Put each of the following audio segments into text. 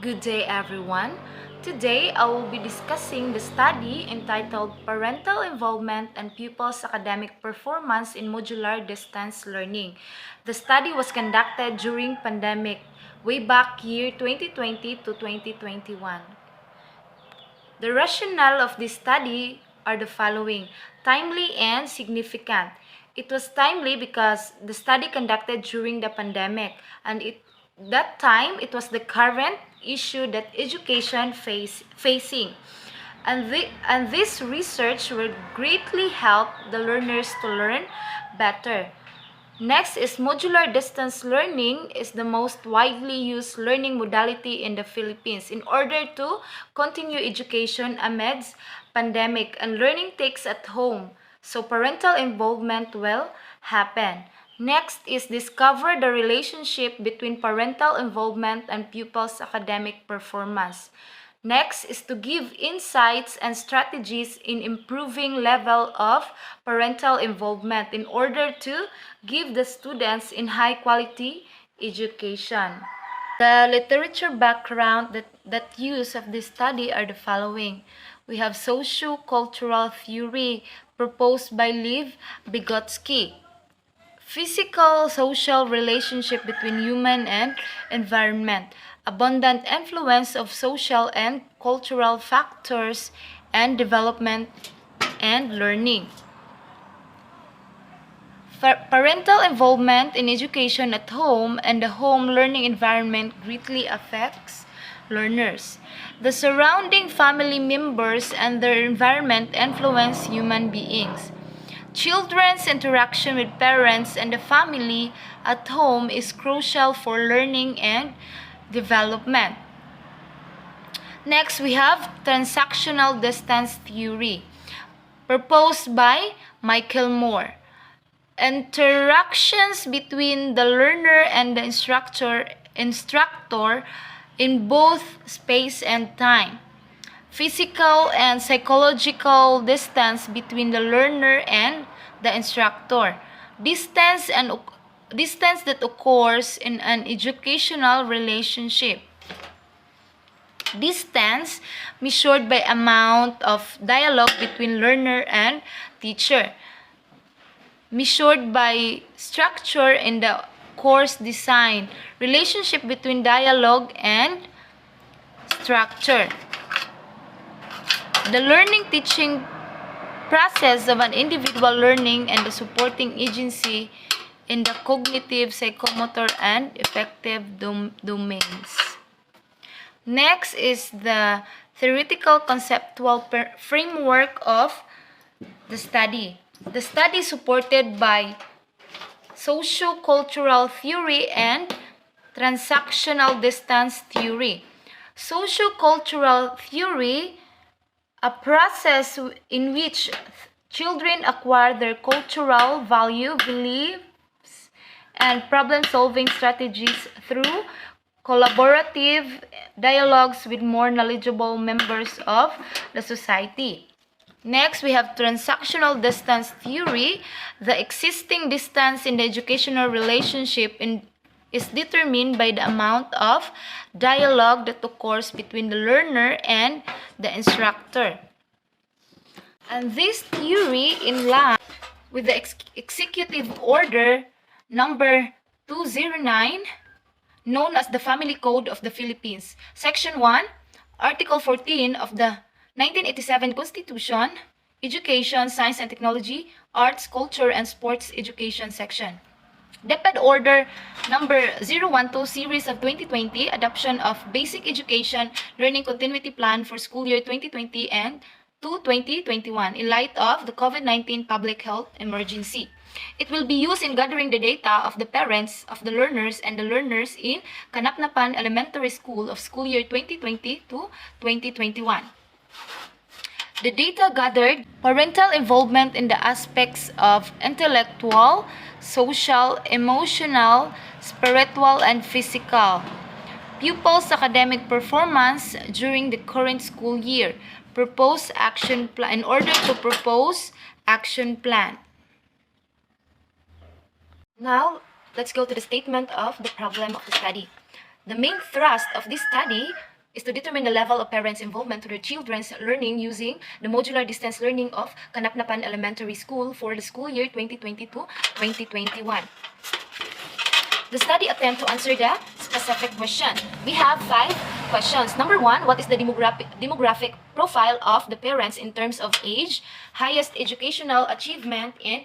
Good day, everyone. Today, I will be discussing the study entitled Parental Involvement and Pupils' Academic Performance in Modular Distance Learning. The study was conducted during pandemic, way back year 2020 to 2021. The rationale of this study are the following: timely and significant. It was timely because the study conducted during the pandemic, and that time it was the current issue that education facing. And this research will greatly help the learners to learn better. Next is modular distance learning is the most widely used learning modality in the Philippines in order to continue education amidst pandemic, and learning takes at home. So parental involvement will happen. Next is discover the relationship between parental involvement and pupils' academic performance. Next is to give insights and strategies in improving level of parental involvement in order to give the students in high quality education. The literature background that use of this study are the following. We have socio-cultural theory proposed by Lev Vygotsky. Physical-social relationship between human and environment, abundant influence of social and cultural factors, and development and learning. Parental involvement in education at home and the home learning environment greatly affects learners. The surrounding family members and their environment influence human beings. Children's interaction with parents and the family at home is crucial for learning and development. Next, we have transactional distance theory, proposed by Michael Moore. Interactions between the learner and the instructor in both space and time. Physical and psychological distance between the learner and the instructor. Distance that occurs in an educational relationship. Distance measured by amount of dialogue between learner and teacher. Measured by structure in the course design. Relationship between dialogue and structure. The learning-teaching process of an individual learning and the supporting agency in the cognitive, psychomotor, and affective domains. Next is the theoretical conceptual framework of the study. The study is supported by socio-cultural theory and transactional distance theory. Socio-cultural theory, a process in which children acquire their cultural value, beliefs, and problem-solving strategies through collaborative dialogues with more knowledgeable members of the society. Next, we have transactional distance theory. The existing distance in the educational relationship is determined by the amount of dialogue that occurs between the learner and the instructor. And this theory, in line with the Executive Order number 209, known as the Family Code of the Philippines, Section 1, Article 14 of the 1987 Constitution, Education, Science and Technology, Arts, Culture, and Sports Education Section. DepEd Order number 012 Series of 2020, Adoption of Basic Education Learning Continuity Plan for School Year 2020 and to 2021 in light of the COVID-19 public health emergency. It will be used in gathering the data of the parents of the learners and the learners in Kanapnapan Elementary School of school year 2020 to 2021. The data gathered, parental involvement in the aspects of intellectual, social, emotional, spiritual, and physical. Pupils' academic performance during the current school year. Propose action plan. In order to propose action plan. Now, let's go to the statement of the problem of the study. The main thrust of this study is to determine the level of parents' involvement to their children's learning using the modular distance learning of Kanapnapan Elementary School for the school year 2020-2021. The study attempt to answer the specific question. We have 5 questions. Number 1, what is the demographic profile of the parents in terms of age, highest educational achievement, and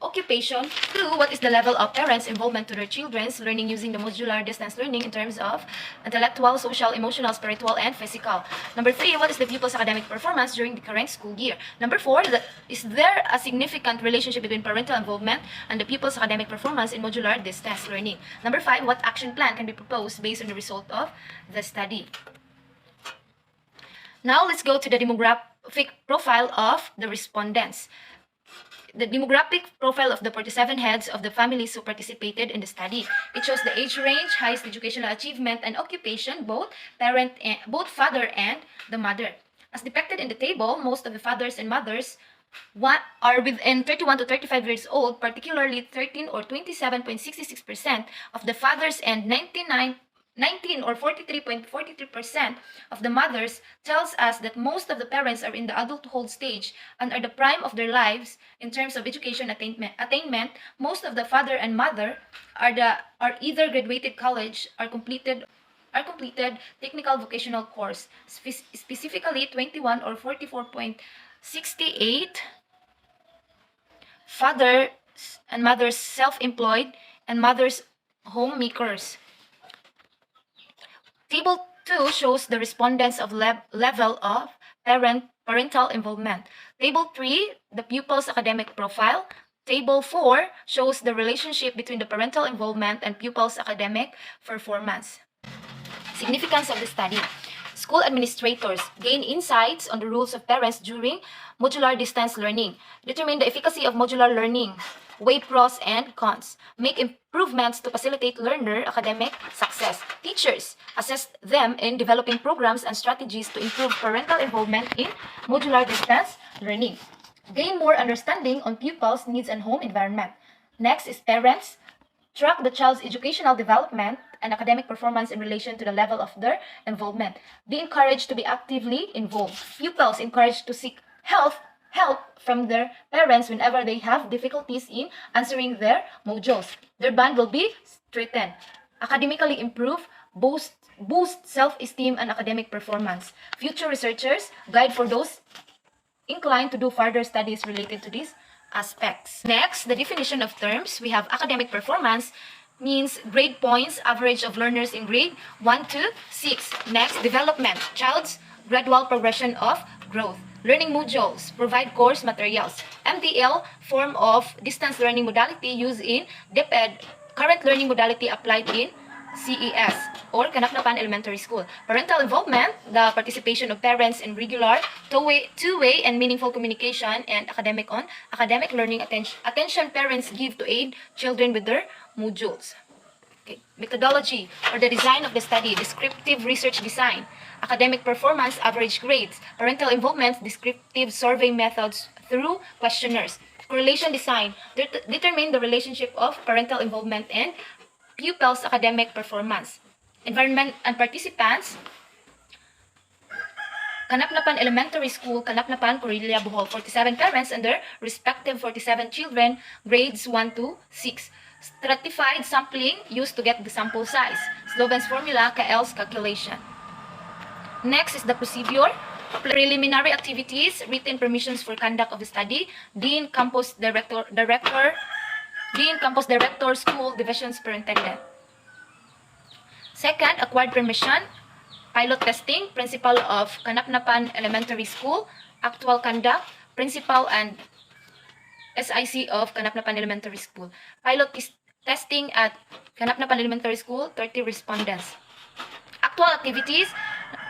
occupation? 2, what is the level of parents' involvement to their children's learning using the modular distance learning in terms of intellectual, social, emotional, spiritual, and physical? Number 3, what is the pupil's academic performance during the current school year? Number 4, is there a significant relationship between parental involvement and the pupil's academic performance in modular distance learning? Number 5, what action plan can be proposed based on the result of the study? Now, let's go to the demographic profile of the respondents. The demographic profile of the 47 heads of the families who participated in the study. It shows the age range, highest educational achievement, and occupation, both father and the mother. As depicted in the table, most of the fathers and mothers are within 31 to 35 years old, particularly 13 or 27.66% of the fathers and 19 or 43.43% of the mothers tells us that most of the parents are in the adulthood stage and are the prime of their lives in terms of education attainment. Most of the father and mother are either graduated college or completed technical vocational course, specifically 21 or 44.68 fathers and mothers self-employed and mothers homemakers. Table 2 shows the respondents of level of parental involvement. Table 3, the pupil's academic profile. Table 4 shows the relationship between the parental involvement and pupil's academic performance. Significance of the study. School administrators gain insights on the rules of parents during modular distance learning. Determine the efficacy of modular learning. Weigh pros and cons. Make improvements to facilitate learner academic success. Teachers assess them in developing programs and strategies to improve parental involvement in modular distance learning. Gain more understanding on pupils' needs and home environment. Next is parents. Track the child's educational development and academic performance in relation to the level of their involvement. Be encouraged to be actively involved. Pupils encouraged to seek help from their parents whenever they have difficulties in answering their modules. Their bond will be strengthened. Academically improve, boost self-esteem and academic performance. Future researchers, guide for those inclined to do further studies related to these aspects. Next, the definition of terms. We have academic performance means grade points, average of learners in grade 1 to 6. Next, development, child's gradual progression of growth. Learning modules, provide course materials. MDL, form of distance learning modality used in DepEd, current learning modality applied in CES or Kanapnapan Elementary School. Parental involvement, the participation of parents in regular, two-way and meaningful communication and academic learning attention parents give to aid children with their modules. Okay. Methodology or the design of the study, descriptive research design, academic performance, average grades, parental involvement, descriptive survey methods through questionnaires, correlation design, determine the relationship of parental involvement and pupils' academic performance. Environment and participants, Kanapnapan Elementary School, Kanapnapan, Corilla, Bohol, 47 parents and their respective 47 children, grades 1 to 6. Stratified sampling used to get the sample size. Sloven's formula, KL's calculation. Next is the procedure. Preliminary activities, written permissions for conduct of the study, Dean, Campus Director, School Division Superintendent. Second, acquired permission, pilot testing, principal of Kanapnapan Elementary School, actual conduct, principal and SIC of Kanapnapan Elementary School. Pilot testing at Kanapnapan Elementary School, 30 respondents. Actual activities,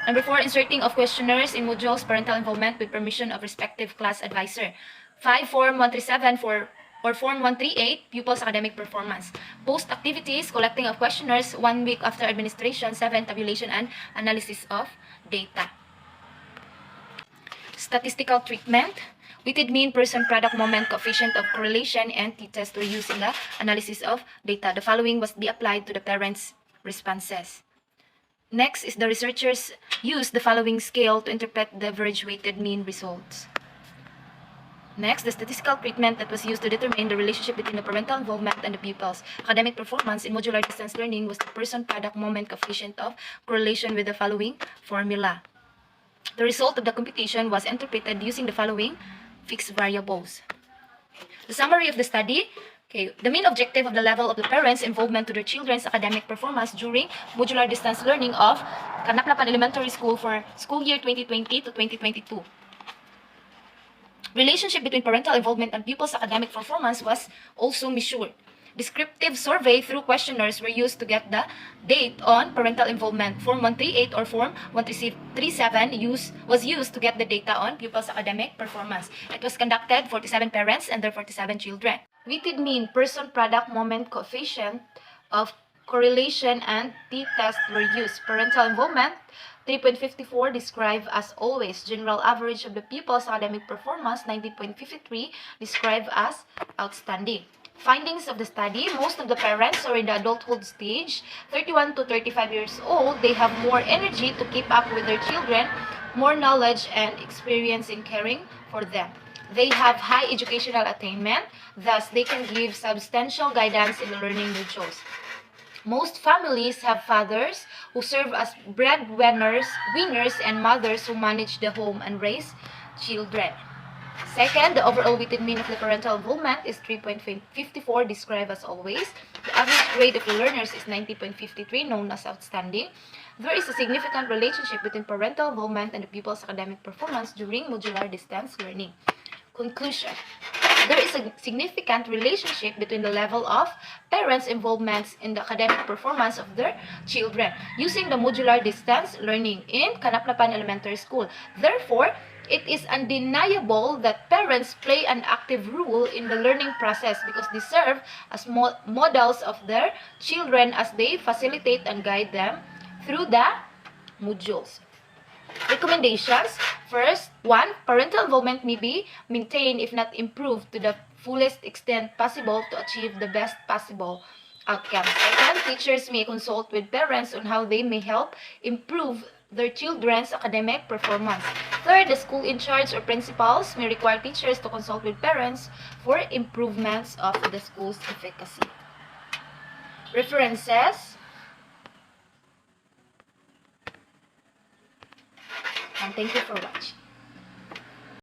number 4, inserting of questionnaires in modules, parental involvement with permission of respective class advisor. 5, Form 137 or Form 138, pupils' academic performance. Post activities, collecting of questionnaires 1 week after administration. 7, tabulation and analysis of data. Statistical treatment, weighted mean, person, product, moment, coefficient of correlation, and t-test were used in the analysis of data. The following must be applied to the parents' responses. Next is the researchers used the following scale to interpret the average weighted mean results. Next, the statistical treatment that was used to determine the relationship between the parental involvement and the pupils' academic performance in modular distance learning was the person-product moment coefficient of correlation with the following formula. The result of the computation was interpreted using the following fixed variables. The summary of the study. Okay, the main objective of the level of the parents' involvement to their children's academic performance during modular distance learning of Kanaklapan Elementary School for school year 2020 to 2022. Relationship between parental involvement and pupils' academic performance was also measured. Descriptive survey through questionnaires were used to get the date on parental involvement. Form 138 or Form 137 was used to get the data on pupils' academic performance. It was conducted 47 parents and their 47 children. Weighted mean person-product moment coefficient of correlation and t-test were used. Parental involvement 3.54 described as always. General average of the pupils' academic performance 90.53 described as outstanding. Findings of the study: most of the parents are in the adulthood stage, 31 to 35 years old. They have more energy to keep up with their children, more knowledge and experience in caring for them. They have high educational attainment, thus they can give substantial guidance in learning their chores. Most families have fathers who serve as breadwinners and mothers who manage the home and raise children. Second, the overall weighted mean of the parental involvement is 3.54, described as always. The average grade of the learners is 90.53, known as outstanding. There is a significant relationship between parental involvement and the pupil's academic performance during modular distance learning. Conclusion: there is a significant relationship between the level of parents' involvement in the academic performance of their children using the modular distance learning in Kanaklapan Elementary School. Therefore, it is undeniable that parents play an active role in the learning process because they serve as models of their children as they facilitate and guide them through the modules. Recommendations. First, 1. Parental involvement may be maintained if not improved to the fullest extent possible to achieve the best possible outcomes. Second, teachers may consult with parents on how they may help improve their children's academic performance. Third, the school in charge or principals may require teachers to consult with parents for improvements of the school's efficacy. References. And thank you for watching.